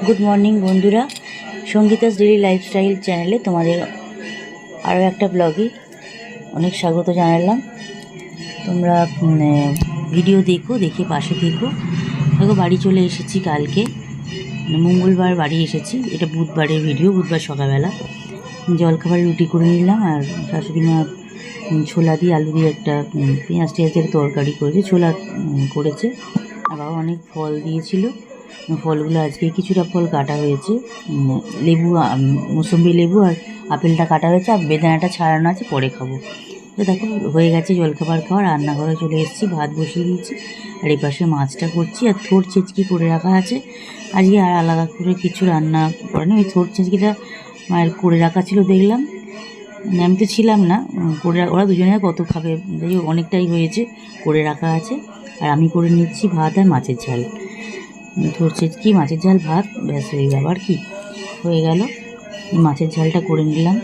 Good morning বন্ধুরা, Sangeeta's daily lifestyle চ্যানেলে তোমাদের আরও একটা ব্লগে অনেক স্বাগত জানালাম। তোমরা ভিডিও দেখে পাশে দেখো। বাড়ি চলে এসেছি কালকে, মঙ্গলবার বাড়ি এসেছি। এটা বুধবারের ভিডিও। বুধবার সকালবেলা জলখাবার রুটি করে নিলাম, আর শাশুড়ি মা ছোলা দিয়ে আলু দিয়ে একটা পেঁয়াজ টিয়াজের তরকারি করেছে, ছোলা করেছে। আর বাবা অনেক ফল দিয়েছিল, ফলগুলো আজকে কিছুটা ফল কাটা হয়েছে, লেবু, মৌসুম্বি লেবু আর আপেলটা কাটা হয়েছে, আর বেদানাটা ছাড়ানো আছে, পরে খাবো। তো দেখো হয়ে গেছে জলখাবার খাওয়া। রান্নাঘরে চলে এসেছি, ভাত বসিয়ে দিয়েছি, আর এই পাশে মাছটা করছি, আর থোড় ছেঁচকি করে রাখা আছে। আজকে আর আলাদা করে কিছু রান্না করেনি, ওই থোড় ছেঁচকিটা মায়ের করে রাখা ছিল, দেখলাম। আমি তো ছিলাম না, করে ওরা দুজনে কত খাবে, অনেকটাই হয়েছে, করে রাখা আছে। আর আমি করে নিচ্ছি ভাত আর মাছের ঝাল। থোড় ছেঁচকি, মাছের ঝাল, ভাত, ব্যাস হয়ে যাবে। আর কি হয়ে গেল, মাছের ঝালটা করে নিলাম।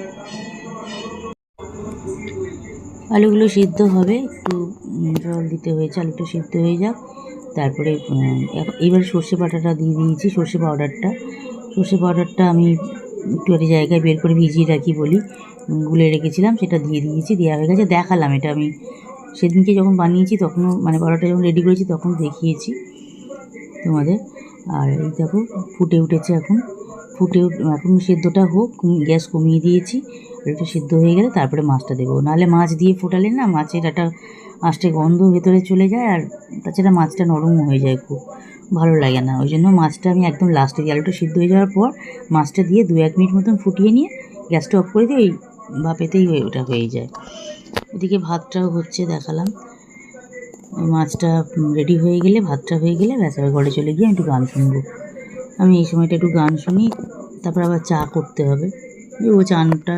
আলুগুলো সিদ্ধ হবে, একটু জল দিতে হয়েছে, আলুটা সিদ্ধ হয়ে যাক। তারপরে এবার সর্ষে বাটাটা দিয়ে দিয়েছি, সর্ষে পাউডারটা আমি একটু একটা জায়গায় বের করে ভিজিয়ে রাখি বলি, গুলে রেখেছিলাম, সেটা দিয়ে দিয়েছি, দেওয়া হয়ে গেছে। দেখালাম, এটা আমি সেদিনকে যখন বানিয়েছি তখনও, মানে পাউডারটা যখন রেডি করেছি তখন দেখিয়েছি তোমাদের। আর এই দেখো ফুটে উঠেছে, এখন সেদ্ধটা হোক, গ্যাস কমিয়ে দিয়েছি। আর একটু সিদ্ধ হয়ে গেলে তারপরে মাছটা দেবো, নাহলে মাছ দিয়ে ফোটালে না মাছের একটা আষ্টে গন্ধ ভেতরে চলে যায়, আর তাছাড়া মাছটা নরমও হয়ে যায়, খুব ভালো লাগে না। ওই জন্য মাছটা আমি একদম লাস্টে দিই। আলুটা সিদ্ধ হয়ে যাওয়ার পর মাছটা দিয়ে 2-1 মিনিট মতন ফুটিয়ে নিয়ে গ্যাসটা অফ করে দিয়ে ওই ভাপেতেই ওটা হয়ে যায়। এদিকে ভাতটাও হচ্ছে, দেখালাম। ওই মাছটা রেডি হয়ে গেলে, ভাতটা হয়ে গেলে ব্যাস, ঘরে চলে গিয়ে আমি একটু গান শুনবো। আমি এই সময়টা একটু গান শুনি, তারপর আবার চা করতে হবে। ও চানটা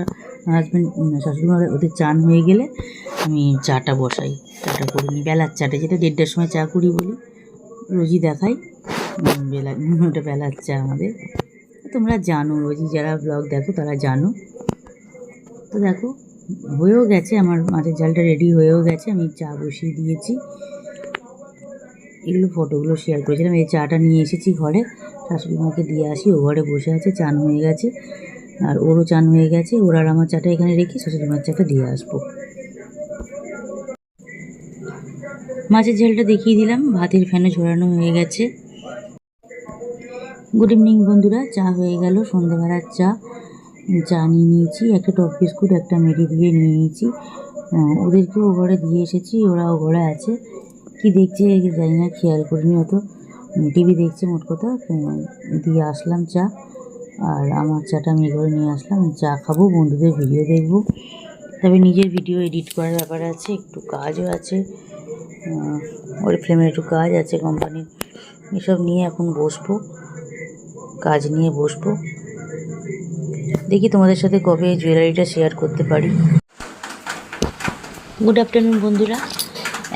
হাজব্যান্ড, শাশুড়িমা ওদের চান হয়ে গেলে আমি চাটা বসাই, চাটা করে নিই, বেলার চাটা, যেটা 1:30টার সময় চা করি বলি, রোজই দেখাই। ওটা বেলার চা আমাদের, তোমরা জানো, রোজই যারা ব্লগ দেখো তারা জানো। তো দেখো হয়েও গেছে, আমার মাছের ঝালটা রেডি হয়েও গেছে, আমি চা বসিয়ে দিয়েছি। এগুলো ফটোগুলো শেয়ার করেছিলাম। এই চাটা নিয়ে এসেছি ঘরে, শাশুড়ি মাকে দিয়ে আসি, ও ঘরে বসে আছে, চান হয়ে গেছে, আর ওরও চান হয়ে গেছে। ওর আর আমার চাটা এখানে রেখে শাশুড়ি মার চাটা দিয়ে আসবো। মাছের ঝালটা দেখিয়ে দিলাম, ভাতের ফ্যানে ঝোরানো হয়ে গেছে। গুড ইভিনিং বন্ধুরা, চা হয়ে গেল, সন্ধ্যাবেলার চা নিয়ে নিয়েছি, একটা টক বিস্কুট, একটা মেরি দিয়ে নিয়ে নিয়েছি। ওদেরকেও ও ঘরে দিয়ে এসেছি, ওরাও ঘরে আছে। কি দেখছে জানি না, খেয়াল করিনি অত, টিভি দেখছে মোট কথা। দিয়ে আসলাম চা, আর আমার চাটা আমি ঘরে নিয়ে আসলাম। চা খাবো, বন্ধুদের ভিডিও দেখবো, তবে নিজের ভিডিও এডিট করার ব্যাপার আছে, একটু কাজও আছে, ওরিফ্লেমের একটু কাজ আছে কোম্পানির, এসব নিয়ে এখন বসবো, কাজ নিয়ে বসবো। দেখি তোমাদের সাথে কবে জুয়েলারিটা শেয়ার করতে পারি। গুড আফটারনুন বন্ধুরা,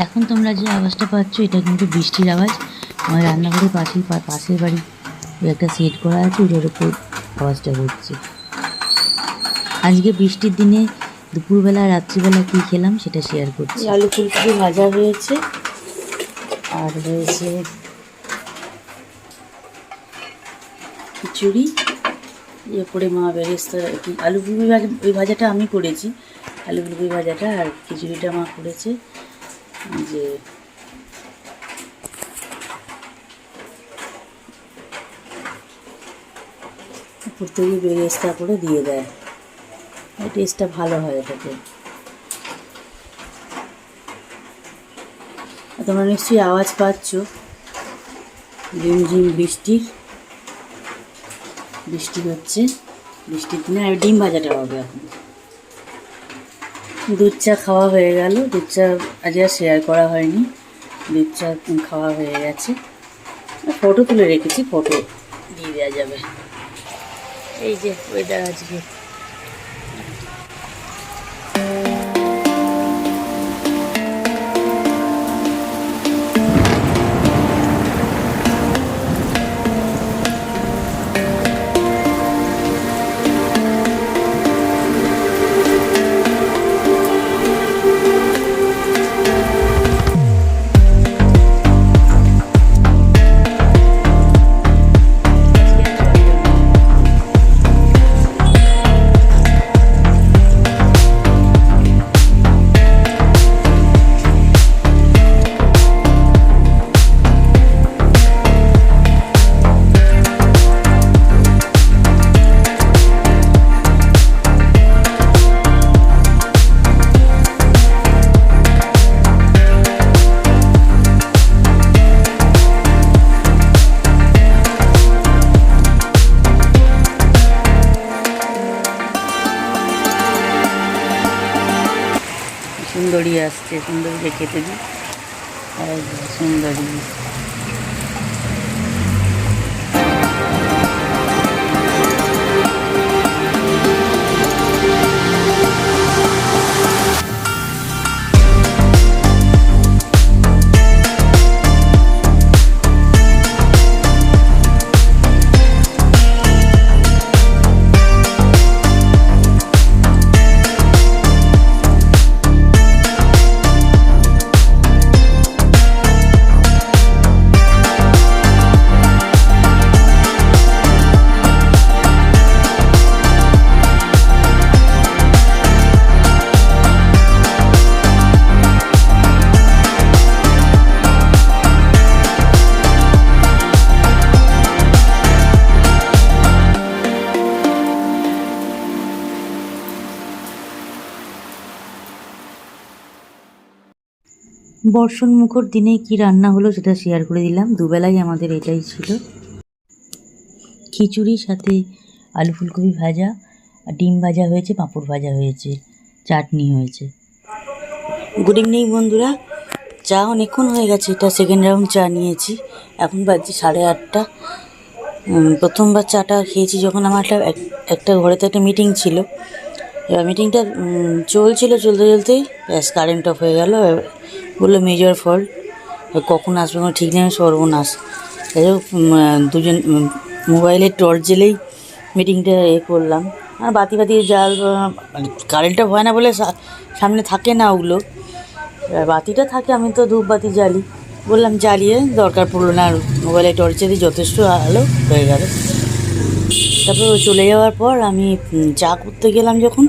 এখন তোমরা যে আওয়াজটা পাচ্ছ এটা কিন্তু বৃষ্টির আওয়াজ। আমার রান্নাঘরের পাশের বাড়ি একটা সেট করা আছে, ওটার উপর আওয়াজটা হচ্ছে। আজকে বৃষ্টির দিনে দুপুরবেলা রাত্রিবেলা কী খেলাম সেটা শেয়ার করছি। আলু ফুলকপি ভাজা হয়েছে, আর রয়েছে খিচুড়ি, এরপরে মা বেরেস্তা, আলু ফুলকপি ভাজা, ওই ভাজাটা আমি করেছি, আলু ফুলকপি ভাজাটা, আর খিচুড়িটা মা করেছে। যে উপর থেকে বেরেস্তা করে দিয়ে দেয়, টেস্টটা ভালো হয় এটাতে। তোমরা নিশ্চয়ই আওয়াজ পাচ্ছ, ঝিমঝিম বৃষ্টি হচ্ছে, বৃষ্টির দিনে। আর ডিম ভাজাটা হবে এখন। দুধ চা খাওয়া হয়ে গেল, দুধ চা আজ আর শেয়ার করা হয়নি, দুধ চা খাওয়া হয়ে গেছে। ফটো তুলে রেখেছি, ফটো দিয়ে দেওয়া যাবে। এই যে ওয়েদার আজকে, সুন্দরী আসছে, সুন্দরীকে খেতে দিই। সুন্দরী বর্ষণ মুখর দিনে কি রান্না হলো সেটা শেয়ার করে দিলাম। দুবেলাই আমাদের এটাই ছিল, খিচুড়ি সাথে আলু ফুলকপি ভাজা, ডিম ভাজা হয়েছে, পাঁপড় ভাজা হয়েছে, চাটনি হয়েছে। গুড ইভিনিং বন্ধুরা, চা অনেকক্ষণ হয়ে গেছে, এটা সেকেন্ড রাউন্ড চা নিয়েছি। এখন বাজছে 8:30। প্রথমবার চাটা খেয়েছি যখন আমার একটা ঘরেতে একটা মিটিং ছিল। এবার মিটিংটা চলতে চলতেই ব্যাস কারেন্ট অফ হয়ে গেল। বললো মেজর ফল্ট, কখন আসবে কোনো ঠিক নেই, সর্বনাশ। যাই হোক, দুজন মোবাইলের টর্চ জেলেই মিটিংটা করলাম। আর বাতি জাল, মানে কারেন্টটা হয় না বলে সামনে থাকে না ওগুলো, বাতিটা থাকে। আমি তো ধূপবাতি জ্বালি, বললাম জ্বালিয়ে দরকার পড়লো না, আর মোবাইলের টর্চ জেলেই যথেষ্ট আলো হয়ে গেল। তারপর চলে যাওয়ার পর আমি চা করতে গেলাম। যখন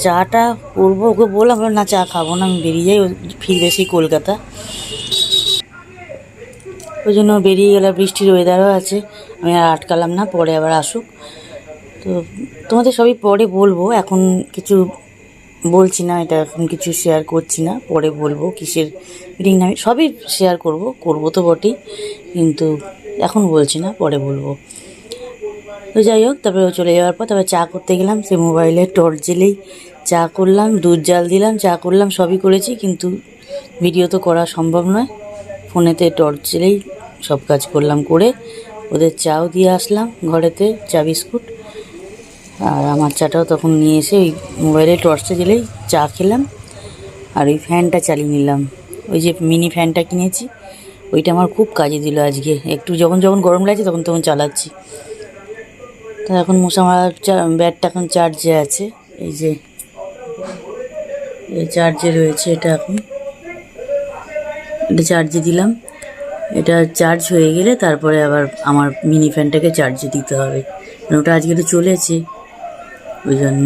চাটা করবো, ওকে বললাম না চা খাবো না, আমি বেরিয়ে যাই, ফিরবে সেই কলকাতা। ওই জন্য বেরিয়ে গেলাম। বৃষ্টির ওয়েদারও আছে, আমি আর আটকালাম না, পরে আবার আসুক। তো তোমাদের সবই পরে বলবো, এখন কিছু বলছি না, এটা এখন কিছু শেয়ার করছি না, পরে বলবো কিসের মিটিং না। আমি সবই শেয়ার করবো তো বটেই, কিন্তু এখন বলছি না, পরে বলবো। তো যাই হোক, তারপরে চলে যাওয়ার পর তারপরে চা করতে গেলাম। সে মোবাইলে টর্চ জেলেই চা করলাম, দুধ জাল দিলাম, চা করলাম, সবই করেছি, কিন্তু ভিডিও তো করা সম্ভব নয়। ফোনেতে টর্চ জেলেই সব কাজ করলাম, করে ওদের চাও দিয়ে আসলাম ঘরেতে, চা বিস্কুট। আর আমার চাটাও তখন নিয়ে এসে ওই মোবাইলে টর্চটা জেলেই চা খেলাম। আর ওই ফ্যানটা চালিয়ে নিলাম, ওই যে মিনি ফ্যানটা কিনেছি, ওইটা আমার খুব কাজে দিল আজকে। একটু যখন গরম লাগছে তখন চালাচ্ছি। তো এখন মশা মারার ব্যাটটা এখন চার্জে আছে, এই যে এই চার্জে রয়েছে, এটা এখন এটা চার্জে দিলাম। এটা চার্জ হয়ে গেলে তারপরে আবার আমার মিনি ফ্যানটাকে চার্জে দিতে হবে, ওটা আজকে তো চলেছে, ওই জন্য।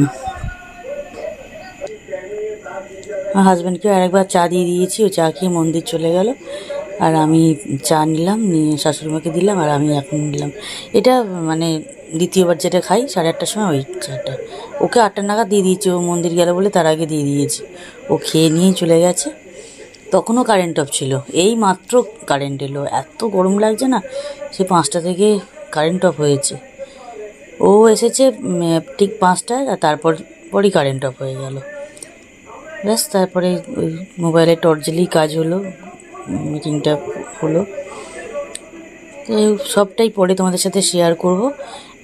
আমার হাজব্যান্ডকে আরেকবার চা দিয়ে দিয়েছি, ও চা খেয়ে মন্দির চলে গেল। আর আমি চা নিলাম, নিয়ে শাশুড়িমাকে দিলাম, আর আমি এখন নিলাম। এটা মানে দ্বিতীয়বার যেটা খাই 8:30টার সময়, ওই চাটা। ওকে 8টা নাগাদ দিয়ে দিয়েছি, ও মন্দির গেল বলে তার আগে দিয়ে দিয়েছি। ও খেয়ে নিয়ে চলে গেছে। তখনও কারেন্ট অফ ছিল, এই মাত্র কারেন্ট এলো। এত গরম লাগছে না, সে 5টা থেকে কারেন্ট অফ হয়েছে। ও এসেছে ঠিক 5টায়, আর পরই কারেন্ট অফ হয়ে গেল। ব্যাস, তারপরে ওই মোবাইলের টর্চ জ্বালিয়েই কাজ হলো, মিটিংটা হলো। সবটাই পরে তোমাদের সাথে শেয়ার করব।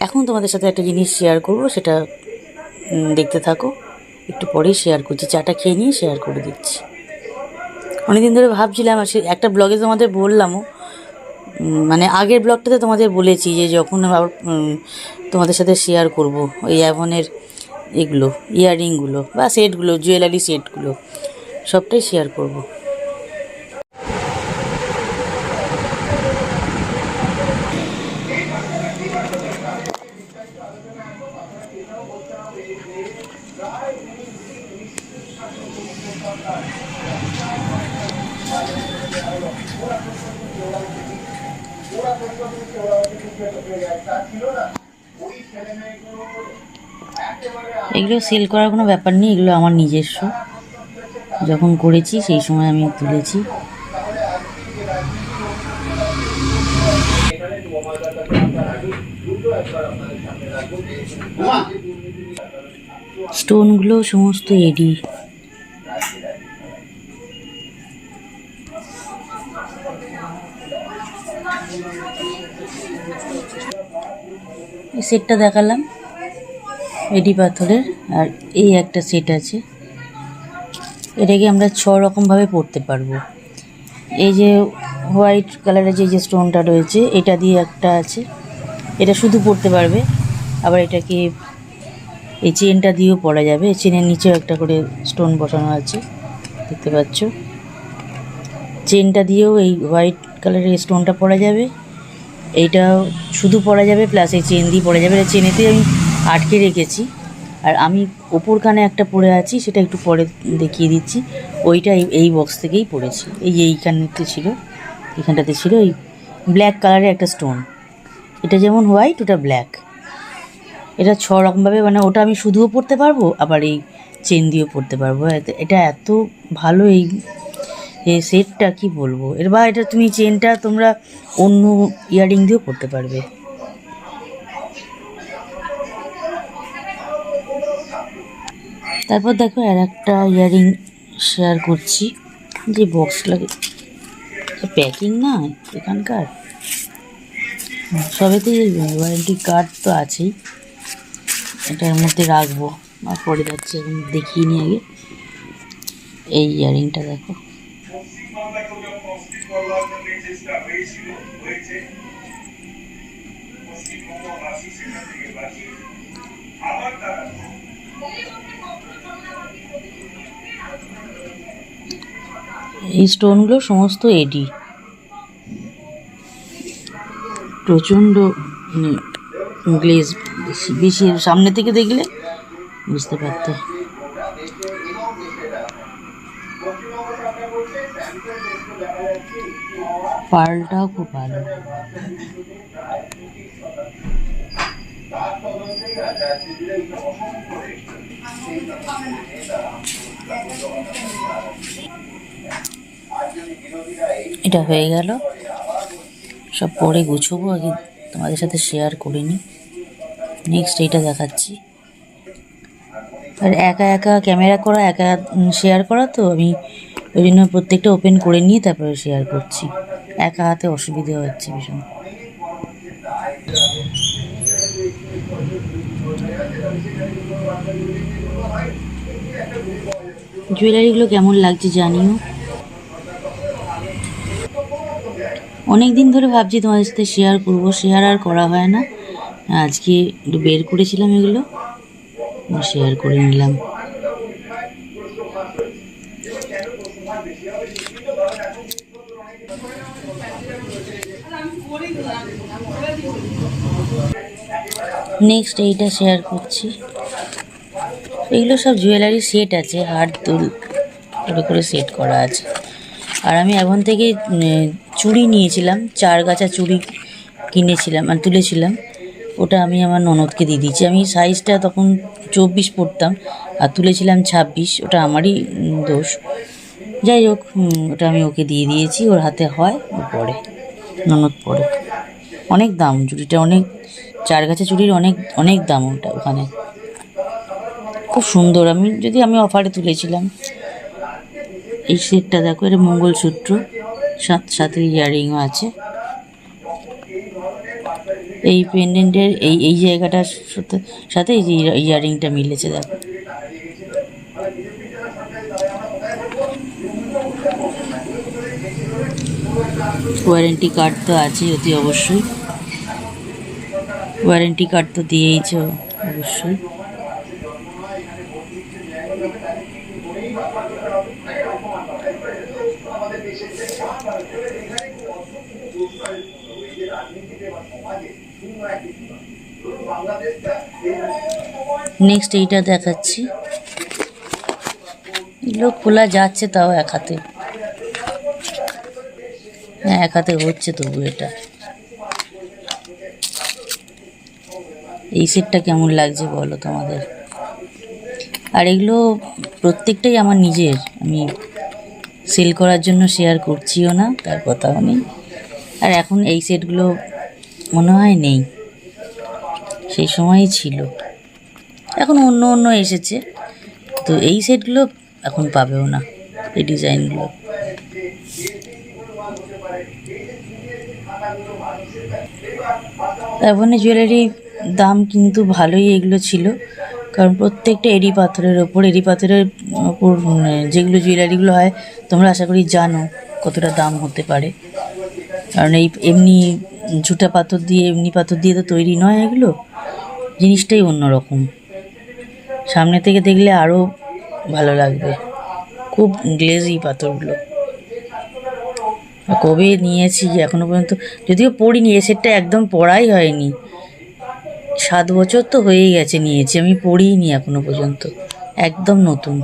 এখন তোমাদের সাথে একটা জিনিস শেয়ার করব, সেটা দেখতে থাকো। একটু পরেই শেয়ার করছি, চাটা খেয়ে নিয়ে শেয়ার করে দিচ্ছি। অনেকদিন ধরে ভাবছিলাম, আর একটা ব্লগে তোমাদের বললামও, মানে আগের ব্লগটাতে তোমাদের বলেছি যে যখন আবার তোমাদের সাথে শেয়ার করব ওই অ্যাভনের এগুলো ইয়াররিংগুলো বা সেটগুলো, জুয়েলারি সেটগুলো, সবটাই শেয়ার করব। এগুলো সেল করার কোনো ব্যাপার নেই, এগুলো আমার নিজস্ব। যখন করেছি সেই সময় আমি তুলেছি। স্টোনগুলো সমস্ত এডি। এই সেটটা দেখালাম এডি পাথরের, আর এই একটা সেট আছে, এটাকে আমরা 6 রকমভাবে পরতে পারবো। এই যে হোয়াইট কালারের যে স্টোনটা রয়েছে এটা দিয়ে একটা আছে, এটা শুধু পরতে পারবে। আবার এটাকে এই চেনটা দিয়েও পরা যাবে, চেনের নিচেও একটা করে স্টোন বসানো আছে দেখতে পাচ্ছ। চেনটা দিয়েও এই হোয়াইট কালারের স্টোনটা পরা যাবে, এইটা শুধু পরা যাবে, প্লাস এই চেন দিয়ে পরা যাবে। চেনেতে আমি আটকে রেখেছি, আর আমি ওপর কানে একটা পরে আছি, সেটা একটু পরে দেখিয়ে দিচ্ছি। ওইটা এই বক্স থেকেই পড়েছি, এইখানটাতে ছিল, এখানটাতে ছিল এই ব্ল্যাক কালারের একটা স্টোন। এটা যেমন হোয়াইট, ওটা ব্ল্যাক। এটা 6 রকমভাবে, মানে ওটা আমি শুধুও পরতে পারবো, আবার এই চেন দিয়েও পরতে পারবো। এটা এত ভালো এই সেটটা, কি বলবো। বা এটা তুমি চেনটা তোমরা অন্য ইয়ারিং দিয়েও পরতে পারবে। তারপর দেখো আর একটা ইয়ারিং শেয়ার করছি, যে বক্সটা প্যাকিং না এখানকার, সবেতেই ওয়ারেন্টি কার্ড তো আছেই, এটার মধ্যে রাখবো। আর পরে যাচ্ছে, এখন দেখিয়ে নিই আগে এই ইয়ারিংটা। দেখো এই স্টোনগুলো সমস্ত এডি, প্রচণ্ড গ্লেজ, বেশি সামনে থেকে দেখলে বুঝতে পারতে। পার্লটাও খুব ভালো। এটা হয়ে গেল, সব পরে গুছবো, আগে তোমাদের সাথে শেয়ার করিনি। নেক্সট এইটা দেখাচ্ছি। আর একা একা ক্যামেরা করা, একা শেয়ার করা, তো আমি ওই জন্য প্রত্যেকটা ওপেন করে নিয়ে তারপরে শেয়ার করছি। একা হাতে অসুবিধা হচ্ছে ভীষণ। জুয়েলারিগুলো কেমন লাগছে জানিও। অনেক দিন ধরে ভাবছি তোমাদের সাথে শেয়ার করবো, শেয়ার আর করা হয় না। আজকে একটু বের করেছিলাম, এগুলো শেয়ার করে নিলাম। নেক্সট এইটা শেয়ার করছি। এগুলো সব জুয়েলারি সেট আছে, হার দুল করে সেট করা আছে। আর আমি এখন থেকে চুড়ি নিয়েছিলাম, 4 গাছা চুড়ি কিনেছিলাম আর তুলেছিলাম, ওটা আমি আমার ননদকে দিয়ে দিয়েছি। আমি সাইজটা তখন 24 পরতাম, আর তুলেছিলাম 26, ওটা আমারই দোষ। যাই হোক, ওটা আমি ওকে দিয়ে দিয়েছি, ওর হাতে হয়, ও পরে, ননদ পরে। অনেক দাম চুড়িটা, অনেক, 4 গাছা চুড়ির অনেক অনেক দাম ওটা ওখানে। খুব সুন্দর, আমি অফারে তুলেছিলাম। এই সেটটা দেখো, এটা মঙ্গলসূত্র, সাথে ইয়ারিংও আছে। এই পেন্ডেন্টের এই জায়গাটার সাথে এই যে ইয়ারিংটা মিলেছে, দেখো। ওয়ারেন্টি কার্ড তো আছে অতি অবশ্যই, ওয়ারেন্টি কার্ড তো দিয়েইছ অবশ্যই। নেক্সট এইটা দেখাচ্ছি, এগুলো খোলা যাচ্ছে, তাও এক হাতে, হ্যাঁ এক হাতে হচ্ছে তবু। এটা এই সেটটা কেমন লাগছে বলো তোমাদের। আর এগুলো প্রত্যেকটাই আমার নিজের, আমি সেল করার জন্য শেয়ার করছিও না, তার কথাও নেই। আর এখন এই সেটগুলো মনে হয় নেই, সেই সময়ই ছিল, এখন অন্য অন্য এসেছে, তো এই সেটগুলো এখন পাবেও না, এই ডিজাইনগুলো। এখন জুয়েলারি দাম কিন্তু ভালোই এগুলো ছিল, কারণ প্রত্যেকটা এরি পাথরের ওপর যেগুলো জুয়েলারিগুলো হয় তোমরা আশা করি জানো কতটা দাম হতে পারে। কারণ এই এমনি ঝুটা পাথর দিয়ে এমনি পাথর দিয়ে তো তৈরি নয়, এগুলো জিনিসটাই অন্যরকম। সামনে থেকে দেখলে আরও ভালো লাগবে, খুব গ্লেজি পাথরগুলো। কবে নিয়েছি এখনো পর্যন্ত, যদিও পড়িনি, এ সেটটা একদম পড়াই হয়নি। 7 বছর তো হয়েই গেছে নিয়েছি, আমি পড়িনি এখনো পর্যন্ত, একদম নতুন।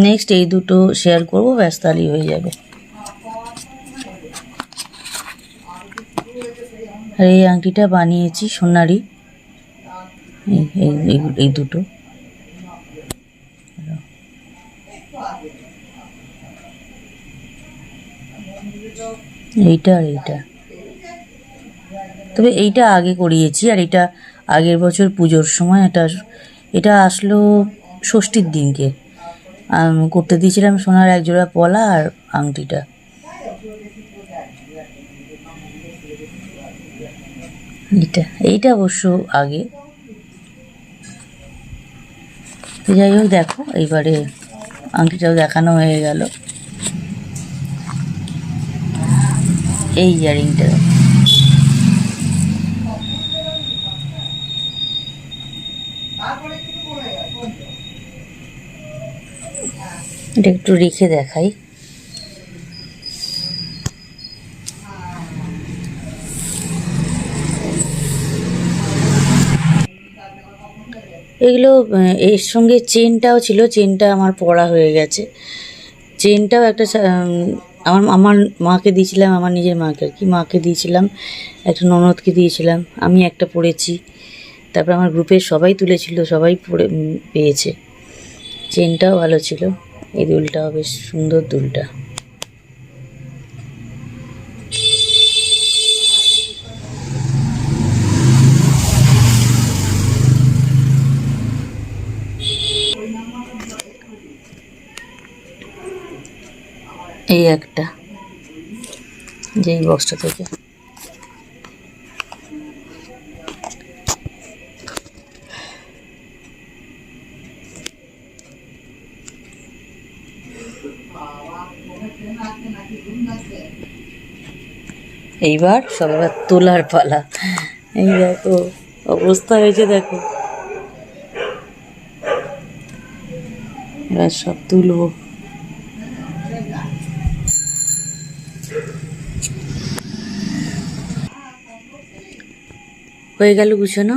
নেক্সট এই দুটো শেয়ার করবো, ব্যাস তাহলেই হয়ে যাবে। আর এই আংটিটা বানিয়েছি সোনারি, এই দুটো। এইটা আর এইটা, তবে এইটা আগে করিয়েছি, আর এটা আগের বছর পুজোর সময় এটা আসলো ষষ্ঠীর দিনকে করতে দিয়েছিলাম সোনার এক জোড়া পলা আর আংটিটা। এইটা অবশ্য আগে। যাই হোক, দেখো এইবারে আংটিটাও দেখানো হয়ে গেল। এই ইয়ারিংটা এটা একটু রেখে দেখাই। এগুলো এর সঙ্গে চেনটাও ছিল, চেনটা আমার পরা হয়ে গেছে। চেনটাও একটা আমার মাকে দিয়েছিলাম, আমার নিজের মাকে আর কি, মাকে দিয়েছিলাম, একটা ননদকে দিয়েছিলাম, আমি একটা পরেছি, তারপর আমার গ্রুপের সবাই তুলেছিল, সবাই পেয়েছে। চেনটাও ভালো ছিল, এই দুলটাও বেশ সুন্দর দুলটা। এই একটা, যেই বক্সটা থেকে এইবার সবার তোলার পালা। এই দেখো অবস্থা হয়েছে, দেখো এবার সব তুলবো। হয়ে গেল গুছানো।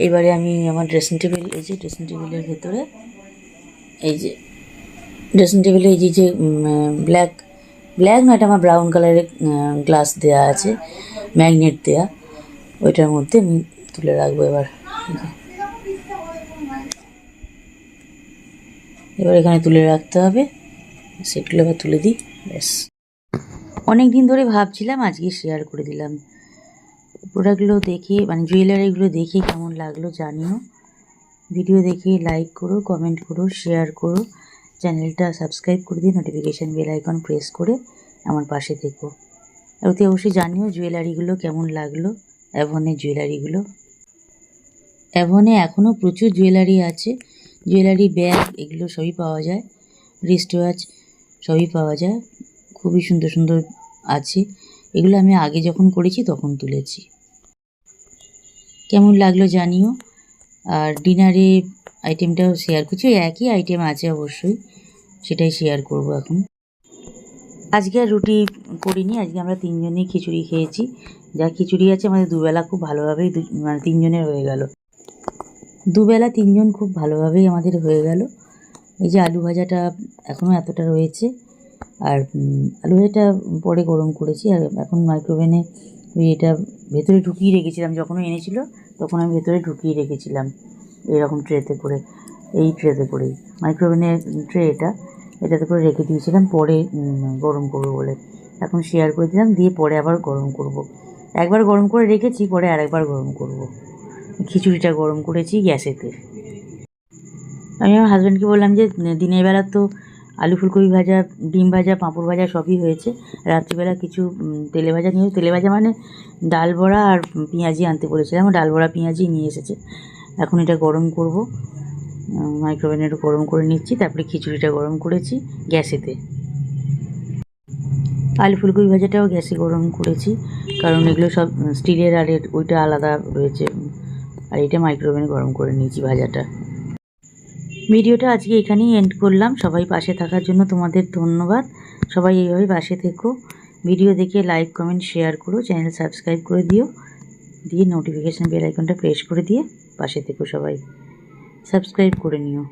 এবারে আমি আমার ড্রেসিং টেবিল, এই যে ড্রেসিং টেবিলের ভেতরে, এই যে ড্রেসিং টেবিলে এই যে ব্ল্যাক না, এটা আমার ব্রাউন কালারের গ্লাস দেয়া আছে, ম্যাগনেট দেয়া, ওইটার মধ্যে আমি তুলে রাখবো। এবার এখানে তুলে রাখতে হবে, সেগুলো আবার তুলে দিই, ব্যাস। অনেক দিন ধরে ভাবছিলাম, আজকে শেয়ার করে দিলাম। প্রোডাক্টগুলো দেখে, মানে জুয়েলারিগুলো দেখে কেমন লাগলো জানিও। ভিডিও দেখে লাইক করো, কমেন্ট করো, শেয়ার করো, চ্যানেলটা সাবস্ক্রাইব করে দিই, নোটিফিকেশান বেল আইকন প্রেস করে আমার পাশে থেকো। আর অতি অবশ্যই জানিও জুয়েলারিগুলো কেমন লাগলো, অ্যাভনের জুয়েলারিগুলো। অ্যাভনে এখনও প্রচুর জুয়েলারি আছে, জুয়েলারি, ব্যাগ, এগুলো সবই পাওয়া যায়, রিস্ট ওয়াচ সবই পাওয়া যায়, খুবই সুন্দর সুন্দর আছে। এগুলো আমি আগে যখন করেছি তখন তুলেছি। কেমন লাগলো জানিও। আর ডিনারে আইটেমটাও শেয়ার করছি, ওই একই আইটেম আছে অবশ্যই, সেটাই শেয়ার করব এখন। আজকে আর রুটি করিনি, আজকে আমরা 3 জনেই খিচুড়ি খেয়েছি। যা খিচুড়ি আছে আমাদের দুবেলা খুব ভালোভাবেই, মানে 3 জনের হয়ে গেল, দুবেলা 3 জন খুব ভালোভাবেই আমাদের হয়ে গেল। এই যে আলু ভাজাটা এখনও এতটা রয়েছে, আর আলু ভাজাটা পরে গরম করেছি, আর এখন মাইক্রোওভেনে এটা ভেতরে ঢুকিয়ে রেখেছিলাম, যখন এনেছিল তখন আমি ভেতরে ঢুকিয়ে রেখেছিলাম এরকম ট্রেতে করে, এই ট্রেতে করেই, মাইক্রোওভেনের ট্রে এটাতে করে রেখে দিয়েছিলাম পরে গরম করবো বলে। এখন শেয়ার করে দিলাম, দিয়ে পরে আবার গরম করব। একবার গরম করে রেখেছি, পরে আরেকবার গরম করব। খিচুড়িটা গরম করেছি গ্যাসেতে। আমি আমার হাজব্যান্ডকে বললাম যে দিনের বেলা তো আলু ফুলকপি ভাজা, ডিম ভাজা, পাঁপড় ভাজা সবই হয়েছে। রাত্রিবেলা কিছু তেলে ভাজা নিয়ে, তেলে ভাজা মানে ডাল বড়া আর পেঁয়াজি আনতে বলেছিলাম, ডাল বড়া পেঁয়াজি নিয়ে এসেছে। এখন এটা গরম করব, মাইক্রোওভেনে একটু গরম করে নিচ্ছি। তারপরে খিচুড়িটা গরম করেছি গ্যাসেতে। আলু ফুলকপি ভাজাটাও গ্যাসে গরম করেছি, কারণ এগুলো সব স্টিলের, আর ওইটা আলাদা রয়েছে, আর এটা মাইক্রোওভেনে গরম করে নিয়েছি ভাজাটা। ভিডিওটা আজকে এখানেই এন্ড করলাম। সবাই পাশে থাকার জন্য তোমাদের ধন্যবাদ। সবাই এইভাবে পাশে থেকো। ভিডিও দেখে লাইক, কমেন্ট, শেয়ার করো, চ্যানেল সাবস্ক্রাইব করে দিও, দিয়ে নোটিফিকেশান বেল আইকনটা প্রেস করে দিয়ে পাশে থেকো। সবাই সাবস্ক্রাইব করে নিও।